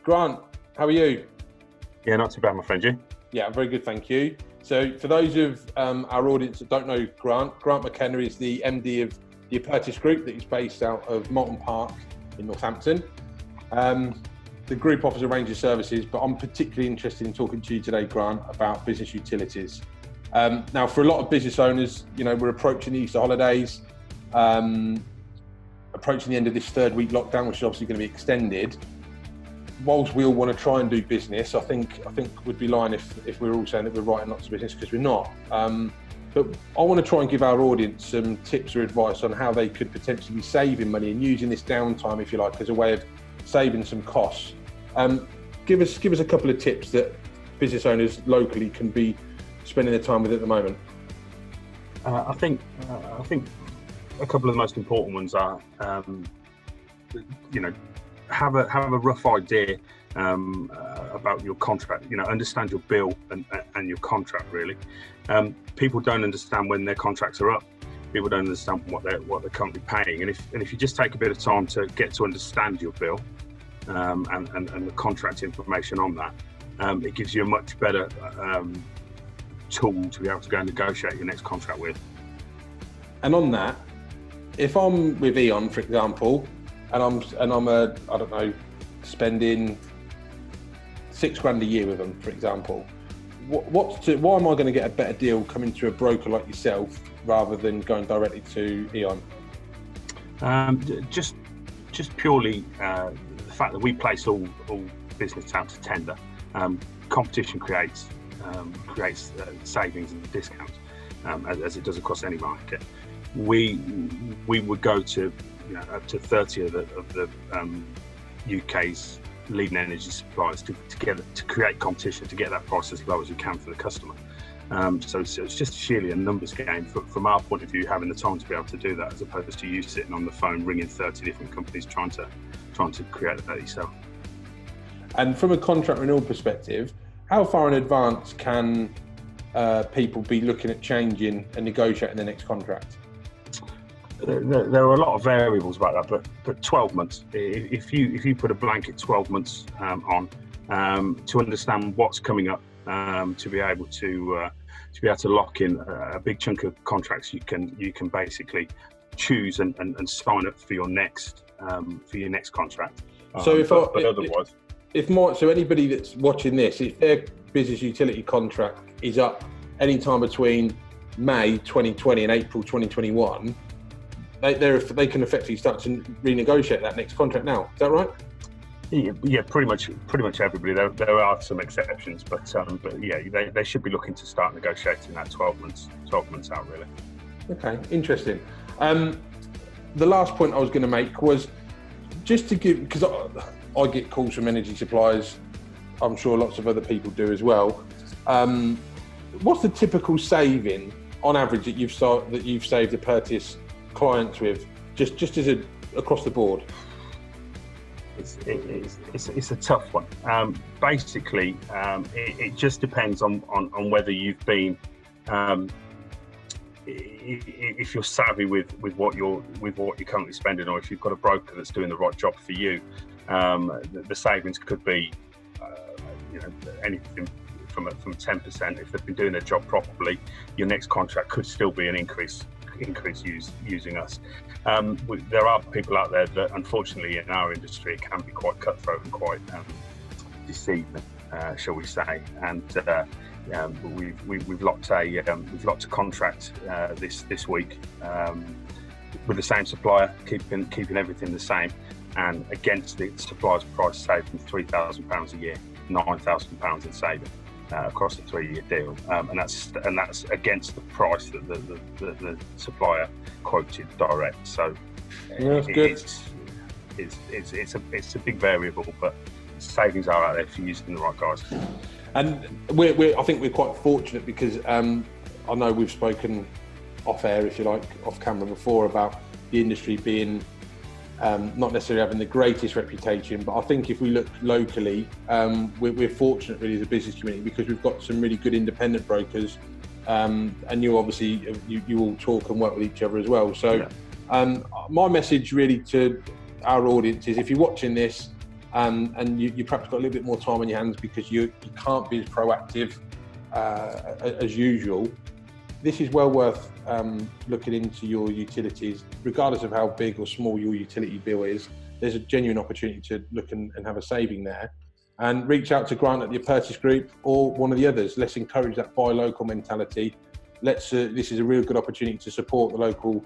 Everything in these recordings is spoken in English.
Grant, how are you? Yeah, not too bad, my friend. You? Yeah, I'm very good, thank you. So for those of our audience that don't know Grant McKenna is the MD of the Apertus Group that is based out of Moulton Park in Northampton. The group offers a range of services, but I'm particularly interested in talking to you today, Grant, about business utilities. Now, for a lot of business owners, you know, we're approaching the Easter holidays, approaching the end of this third week lockdown, which is obviously going to be extended. Whilst we all want to try and do business, I think we'd be lying if we're all saying that we're writing lots of business, because we're not. But I want to try and give our audience some tips or advice on how they could potentially be saving money and using this downtime, if you like, as a way of saving some costs. Give us a couple of tips that business owners locally can be spending their time with at the moment. I think a couple of the most important ones are, have a rough idea about your contract. Understand your bill and your contract really. People don't understand when their contracts are up. People don't understand what they're currently paying. And if you just take a bit of time to get to understand your bill and the contract information on that, it gives you a much better tool to be able to go and negotiate your next contract with. And on that, if I'm with Eon, for example, and I'm spending £6,000 a year with them, for example, why am I going to get a better deal coming to a broker like yourself rather than going directly to Eon? Just purely the fact that we place all business out to tender. Competition creates savings and discounts, as it does across any market. We would go to up to 30 of the UK's leading energy suppliers to create competition, to get that price as low as we can for the customer. So it's just sheerly a numbers game from our point of view, having the time to be able to do that, as opposed to you sitting on the phone ringing 30 different companies trying to create that yourself. And from a contract renewal perspective, how far in advance can people be looking at changing and negotiating the next contract? There are a lot of variables about that, but 12 months. If you put a blanket 12 months on to understand what's coming up, to be able to lock in a big chunk of contracts, you can basically choose and sign up for your next contract. So anybody that's watching this, if their business utility contract is up any time between May 2020 and April 2021. They can effectively start to renegotiate that next contract now. Is that right? Yeah, pretty much everybody. There are some exceptions, but yeah, they should be looking to start negotiating that 12 months out really. Okay, interesting. The last point I was going to make was just to give, because I get calls from energy suppliers. I'm sure lots of other people do as well. What's the typical saving on average that you've saved Apertus clients with, just as across the board? It's a tough one. Basically, it just depends on whether you've been, if you're savvy with what you're currently spending, or if you've got a broker that's doing the right job for you. The savings could be, anything from 10%. If they've been doing their job properly, your next contract could still be an increase using us. There are people out there that, unfortunately, in our industry, it can be quite cutthroat and quite deceiving, shall we say? And we've locked a contract this week with the same supplier, keeping everything the same, and against the supplier's price saving £3,000 a year, £9,000 in saving. Across a 3-year deal, and that's against the price that the supplier quoted direct. So that's good. It's a big variable, but savings are out there if you're using the right guys. And I think we're quite fortunate because I know we've spoken off air, if you like, off camera before, about the industry being not necessarily having the greatest reputation, but I think if we look locally, we're fortunate really as a business community, because we've got some really good independent brokers, and you obviously you all talk and work with each other as well. So my message really to our audience is, if you're watching this and you perhaps got a little bit more time on your hands because you can't be as proactive as usual, this is well worth looking into your utilities, regardless of how big or small your utility bill is. There's a genuine opportunity to look and have a saving there. And reach out to Grant at the Apertus Group or one of the others. Let's encourage that buy local mentality. This is a real good opportunity to support the local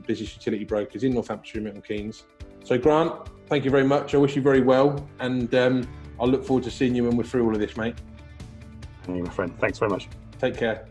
business utility brokers in Northamptonshire and Milton Keynes. So Grant, thank you very much. I wish you very well, and I'll look forward to seeing you when we're through all of this, mate. My friend, thanks very much. Take care.